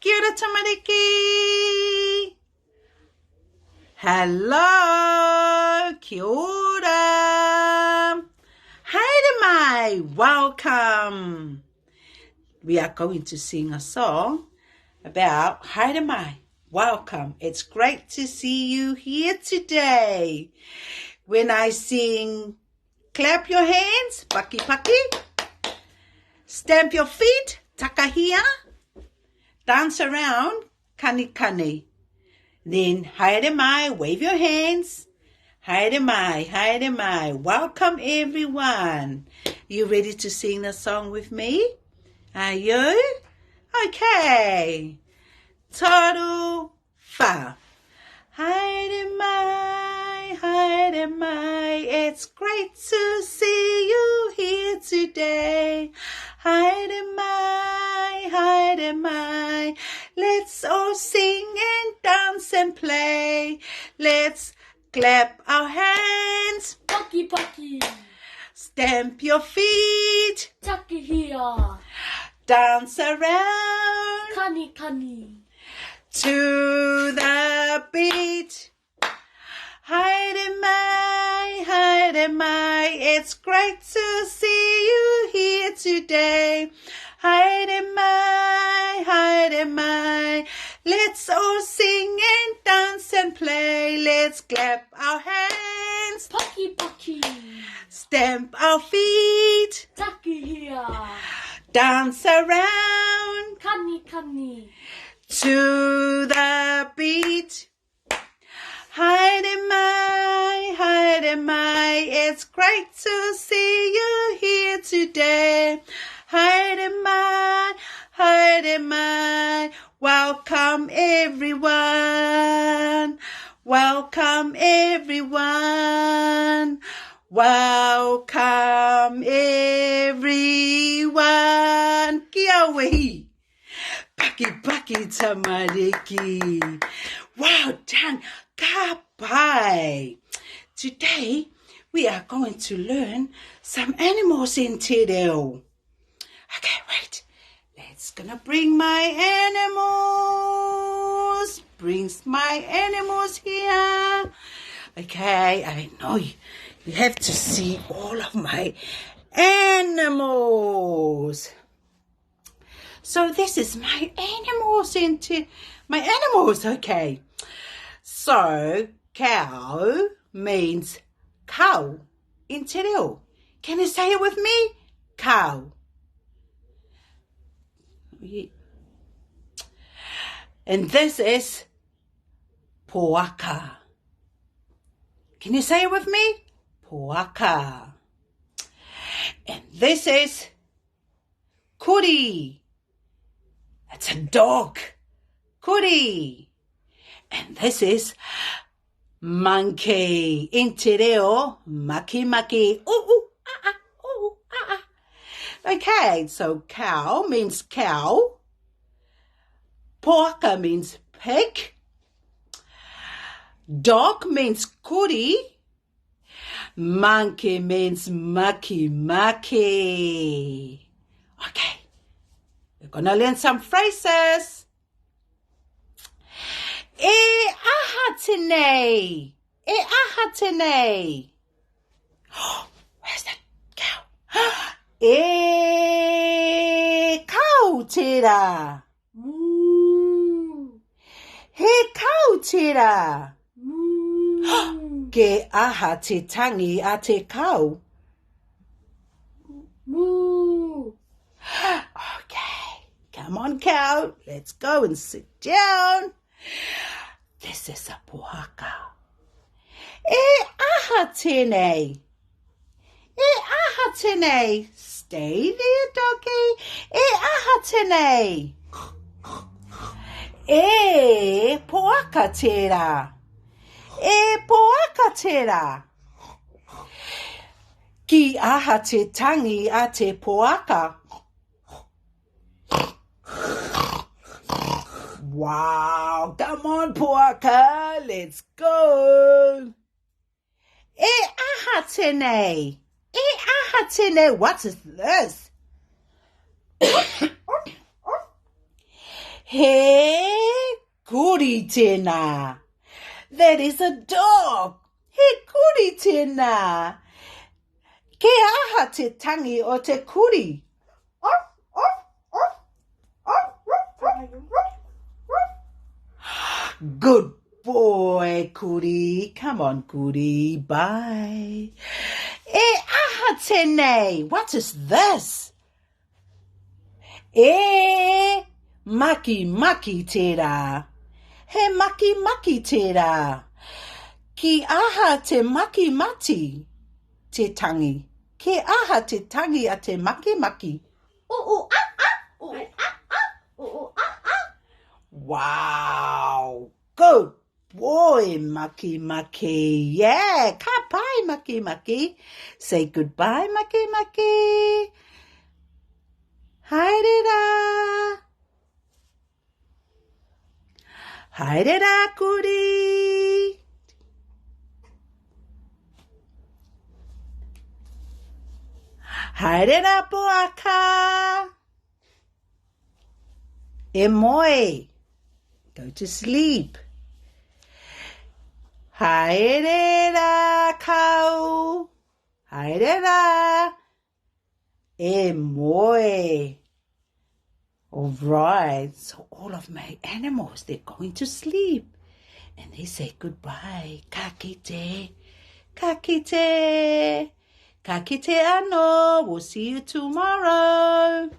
Kia ora tamariki. Hello. Kia ora. Haere mai. Welcome. We are going to sing a song about haere mai. Welcome. It's great to see you here today. When I sing, clap your hands, paki paki. Stamp your feet, takahia. Dance around, kani kani. Then, haere mai, wave your hands. Haere mai, haere mai. Welcome everyone. You ready to sing the song with me? Are you? Okay. Toru fa. Haere mai, it's great to see you here today. Haere mai, let's all sing and dance and play. Let's clap our hands. Paki paki. Stamp your feet. Takahia. Dance around. Kani kani. To the beat. Haere mai, it's great to see you here today. Haere mai, let's all sing and dance and play. Let's clap our hands. Paki paki. Stamp our feet. Takahia. Dance around. Kani kani. To the beat. Haere mai, it's great to see you here today. Haere mai, welcome everyone. Welcome everyone. Welcome everyone. Kia wehi. Paki paki tamariki. Well done. Ka pai. Today we are going to learn some animals in Te Reo. Okay, wait. Let's gonna bring my animals. Brings my animals here. Okay, I know you have to see all of my animals. So this is my animals okay. So cow means cow in Te Reo. Can you say it with me? Cow. And this is poaka. Can you say it with me? Poaka. And this is kuri. It's a dog. Kuri. And this is monkey. In Te Reo, maki maki. Ooh, ooh, ah, ah, ooh, ah, ah. Okay, so cow means cow. Poaka means pig. Dog means kuri. Monkey means maki maki. Okay, we're going to learn some phrases. E aha tēnei. E aha tēnei. Where's that cow? E kau tērā. Moo. He kau tērā. Moo. Ke aha te tangi a te kau. Moo. Okay, come on cow. Let's go and sit down. This is a poaka. E aha tēnei. E aha tēnei. Stay there, doggy. E aha tēnei. E poaka tērā. E poaka tērā. Ki aha te tangi a te poaka. Wow, come on, poaka, let's go. E aha tēnei. E aha tēnei. What is this? He kuri tēnā. That is a dog. He kuri tēnā. Ke aha te tangi o te kuri? Good boy, kuri. Come on, kuri. Bye. E aha tēnei. What is this? E maki maki tērā. He maki maki tērā. Ki aha te maki mati te tangi. Ke aha te tangi a te maki maki. Wow. Good boy, Maki Maki. Yeah, ka pai, Maki Maki. Say goodbye, Maki Maki. Haere Haere kuri. Haere poaka. E moe. Go to sleep. Haere kau. Haere e moe. All right, so all of my animals, they're going to sleep. And they say goodbye. Ka kite. Ka kite. Ka kite ano. We'll see you tomorrow.